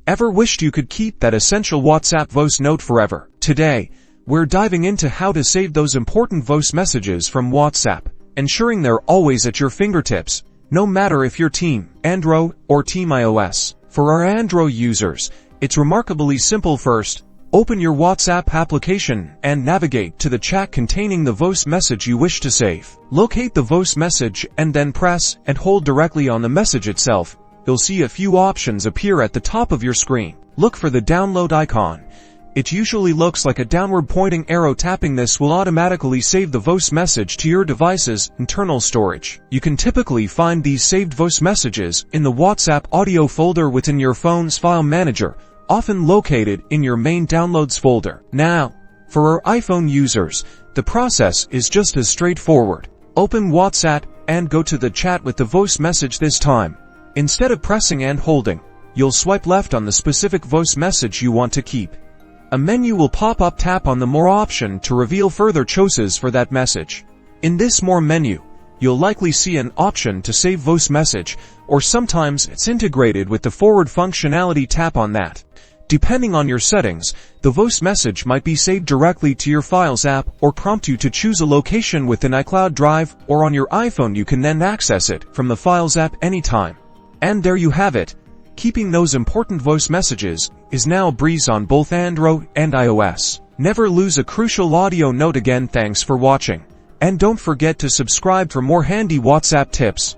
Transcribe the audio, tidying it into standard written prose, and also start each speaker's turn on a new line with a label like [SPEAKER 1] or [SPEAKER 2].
[SPEAKER 1] Ever wished you could keep that essential WhatsApp voice note forever? Today, we're diving into how to save those important voice messages from WhatsApp, ensuring they're always at your fingertips, no matter if you're Team Android or Team iOS. For our Android users, it's remarkably simple. First, open your WhatsApp application and navigate to the chat containing the voice message you wish to save. Locate the voice message and then press and hold directly on the message itself. You'll see a few options appear at the top of your screen. Look for the download icon. It usually looks like a downward pointing arrow. Tapping this will automatically save the voice message to your device's internal storage. You can typically find these saved voice messages in the WhatsApp audio folder within your phone's file manager, often located in your main downloads folder. Now, for our iPhone users, the process is just as straightforward. Open WhatsApp and go to the chat with the voice message. This time, instead of pressing and holding, you'll swipe left on the specific voice message you want to keep. A menu will pop up. Tap on the More option to reveal further choices for that message. In this More menu, you'll likely see an option to save voice message, or sometimes it's integrated with the forward functionality. Tap on that. Depending on your settings, the voice message might be saved directly to your Files app or prompt you to choose a location within iCloud Drive, or on your iPhone you can then access it from the Files app anytime. And there you have it. Keeping those important voice messages is now a breeze on both Android and iOS. Never lose a crucial audio note again. Thanks for watching. And don't forget to subscribe for more handy WhatsApp tips.